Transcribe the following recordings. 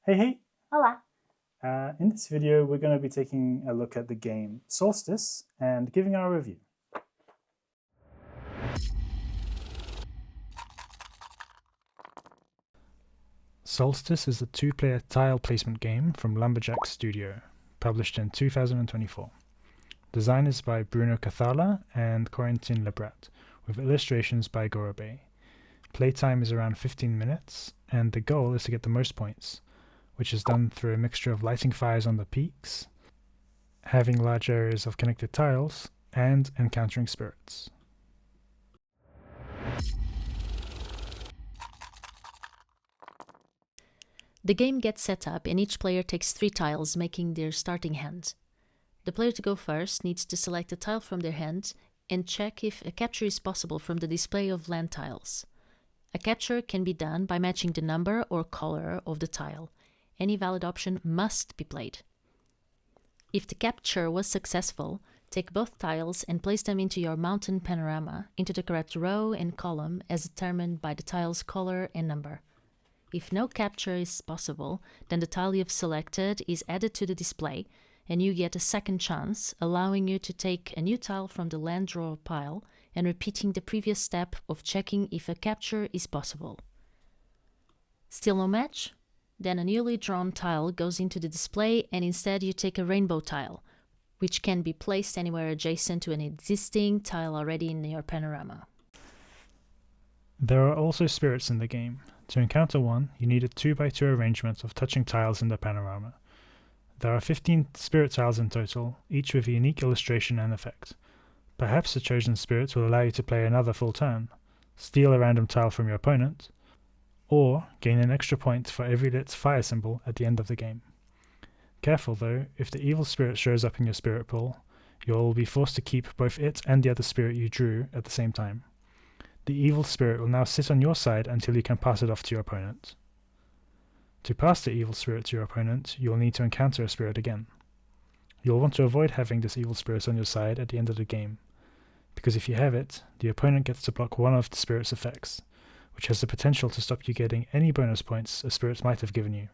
Hey, hey! Olá! In this video, we're going to be taking a look at the game Solstis and giving our review. Solstis is a two-player tile placement game from Lumberjacks Studio, published in 2024. Design is by Bruno Cathala and Corentin Lebrat, with illustrations by Gorobeï. Playtime is around 15 minutes, and the goal is to get the most points, which is done through a mixture of lighting fires on the peaks, having large areas of connected tiles, and encountering spirits. The game gets set up and each player takes 3 tiles, making their starting hand. The player to go first needs to select a tile from their hand and check if a capture is possible from the display of land tiles. A capture can be done by matching the number or color of the tile. Any valid option must be played. If the capture was successful, take both tiles and place them into your mountain panorama into the correct row and column as determined by the tile's color and number. If no capture is possible, then the tile you've selected is added to the display and you get a second chance, allowing you to take a new tile from the land draw pile and repeating the previous step of checking if a capture is possible. Still no match? Then a newly drawn tile goes into the display and instead you take a rainbow tile, which can be placed anywhere adjacent to an existing tile already in your panorama. There are also spirits in the game. To encounter one, you need a 2x2 arrangement of touching tiles in the panorama. There are 15 spirit tiles in total, each with a unique illustration and effect. Perhaps the chosen spirit will allow you to play another full turn, steal a random tile from your opponent, or gain an extra point for every lit fire symbol at the end of the game. Careful though, if the evil spirit shows up in your spirit pool, you'll be forced to keep both it and the other spirit you drew at the same time. The evil spirit will now sit on your side until you can pass it off to your opponent. To pass the evil spirit to your opponent, you will need to encounter a spirit again. You'll want to avoid having this evil spirit on your side at the end of the game, because if you have it, the opponent gets to block one of the spirit's effects, which has the potential to stop you getting any bonus points a spirit might have given you.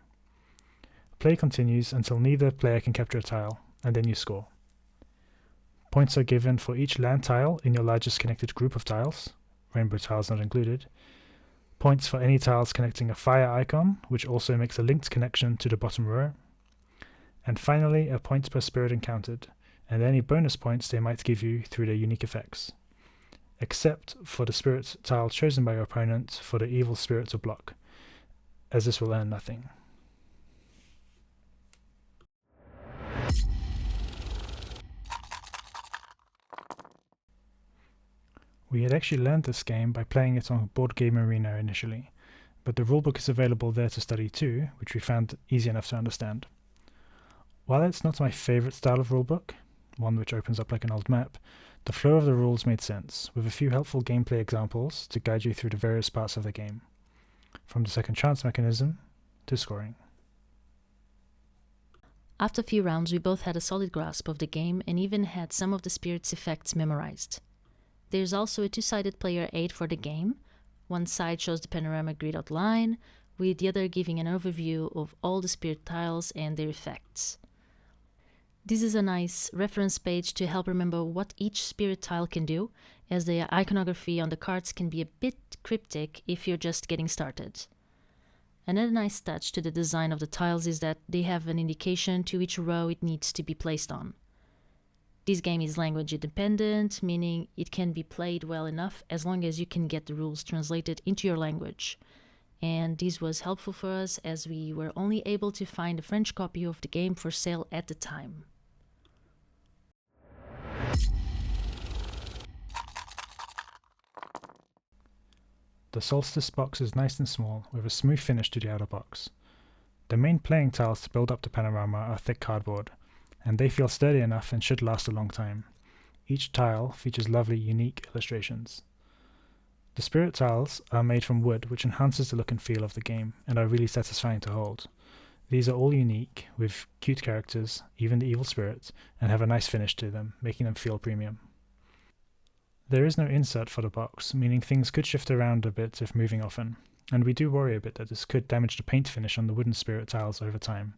Play continues until neither player can capture a tile, and then you score. Points are given for each land tile in your largest connected group of tiles, rainbow tiles not included, points for any tiles connecting a fire icon, which also makes a linked connection to the bottom row, and finally a point per spirit encountered, and any bonus points they might give you through their unique effects, except for the spirit tile chosen by your opponent for the evil spirit to block, as this will earn nothing. We had actually learned this game by playing it on Board Game Arena initially, but the rulebook is available there to study too, which we found easy enough to understand. While it's not my favourite style of rulebook, one which opens up like an old map, the flow of the rules made sense, with a few helpful gameplay examples to guide you through the various parts of the game, from the second chance mechanism to scoring. After a few rounds, we both had a solid grasp of the game and even had some of the spirit's effects memorized. There's also a 2-sided player aid for the game. One side shows the panorama grid outline, with the other giving an overview of all the spirit tiles and their effects. This is a nice reference page to help remember what each spirit tile can do, as the iconography on the cards can be a bit cryptic if you're just getting started. Another nice touch to the design of the tiles is that they have an indication to which row it needs to be placed on. This game is language independent, meaning it can be played well enough as long as you can get the rules translated into your language. And this was helpful for us as we were only able to find a French copy of the game for sale at the time. The Solstice box is nice and small, with a smooth finish to the outer box. The main playing tiles to build up the panorama are thick cardboard, and they feel sturdy enough and should last a long time. Each tile features lovely, unique illustrations. The spirit tiles are made from wood, which enhances the look and feel of the game, and are really satisfying to hold. These are all unique, with cute characters, even the evil spirit, and have a nice finish to them, making them feel premium. There is no insert for the box, meaning things could shift around a bit if moving often, and we do worry a bit that this could damage the paint finish on the wooden spirit tiles over time.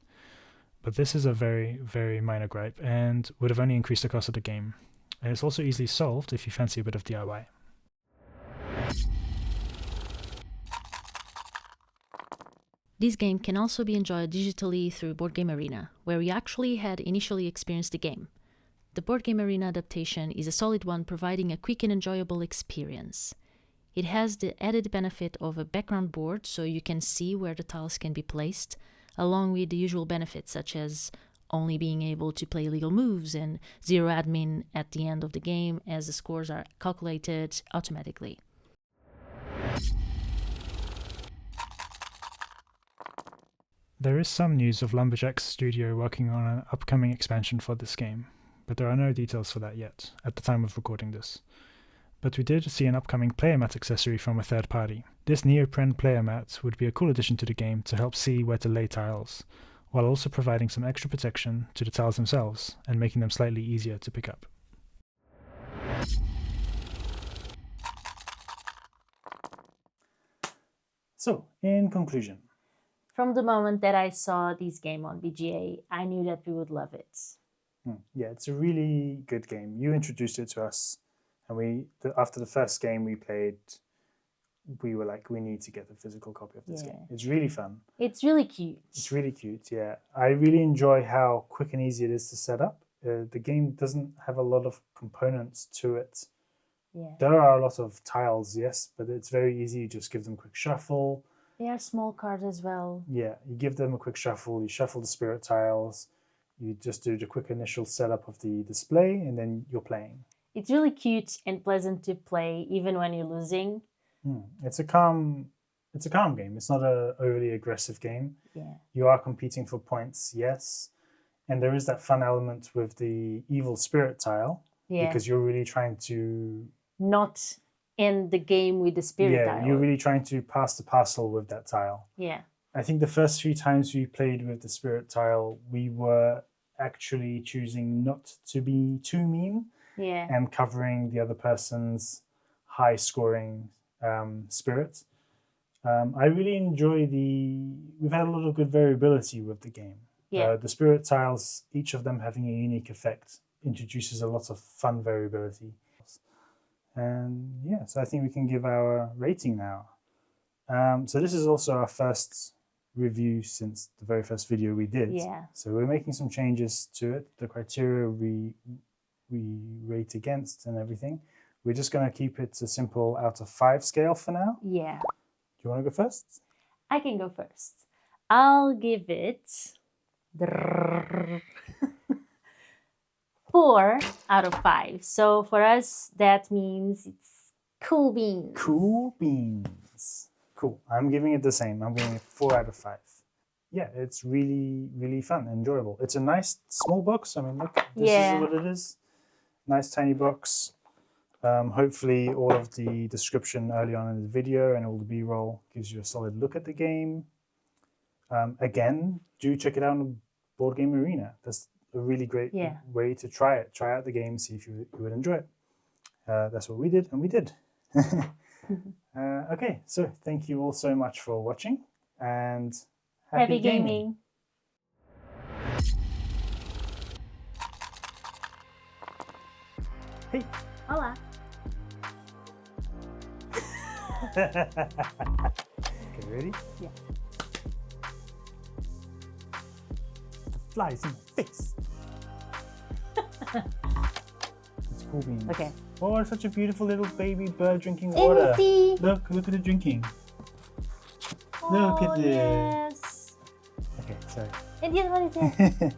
But this is a very, very minor gripe, and would have only increased the cost of the game. And it's also easily solved if you fancy a bit of DIY. This game can also be enjoyed digitally through Board Game Arena, where we actually had initially experienced the game. The Board Game Arena adaptation is a solid one, providing a quick and enjoyable experience. It has the added benefit of a background board, so you can see where the tiles can be placed, along with the usual benefits such as only being able to play legal moves and zero admin at the end of the game, as the scores are calculated automatically. There is some news of Lumberjacks Studio working on an upcoming expansion for this game, but there are no details for that yet, at the time of recording this. But we did see an upcoming player mat accessory from a third party. This neoprene player mat would be a cool addition to the game to help see where to lay tiles, while also providing some extra protection to the tiles themselves and making them slightly easier to pick up. So, in conclusion. From the moment that I saw this game on BGA, I knew that we would love it. Yeah, it's a really good game. You introduced it to us, and after the first game we played, we were like, we need to get a physical copy of this game. It's really fun. It's really cute. It's really cute, yeah. I really enjoy how quick and easy it is to set up. The game doesn't have a lot of components to it. Yeah. There are a lot of tiles, yes, but it's very easy. You just give them a quick shuffle. They are small cards as well. Yeah, you give them a quick shuffle, you shuffle the spirit tiles, you just do the quick initial setup of the display, and then you're playing. It's really cute and pleasant to play, even when you're losing. It's a calm game. It's not an overly aggressive game. Yeah. You are competing for points, yes. And there is that fun element with the evil spirit tile, because you're really trying to... Not end the game with the spirit tile. Yeah, you're really trying to pass the parcel with that tile. Yeah. I think the first few times we played with the spirit tile, we were actually choosing not to be too mean and covering the other person's high scoring spirit. I really enjoy we've had a lot of good variability with the game. The spirit tiles, each of them having a unique effect, introduces a lot of fun variability. And yeah, so I think we can give our rating now. So this is also our first review since the very first video we did. Yeah. So we're making some changes to it. The criteria we rate against and everything. We're just going to keep it a simple out of 5 scale for now. Yeah. Do you want to go first? I can go first. I'll give it 4 out of 5. So for us, that means it's cool beans. Cool beans. Cool. I'm giving it the same. I'm giving it 4 out of 5. Yeah, it's really, really fun, enjoyable. It's a nice small box. I mean, look, this is what it is. Nice tiny box. Hopefully all of the description early on in the video and all the B-roll gives you a solid look at the game. Again, do check it out on Board Game Arena. That's a really great way to try it. Try out the game, see if you would enjoy it. That's what we did, and we did. Okay, so thank you all so much for watching, and happy gaming. Hey. Hola. Okay, ready? Yeah. The flies in my face. It's cool beans. Okay. Oh, it's such a beautiful little baby bird drinking water. Look at it drinking. Look at it. Yes. Okay, sorry. And the other one is there.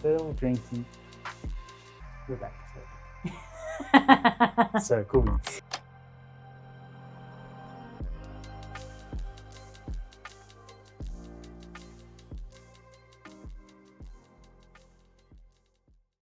Little drinky. We're back. So cool beans.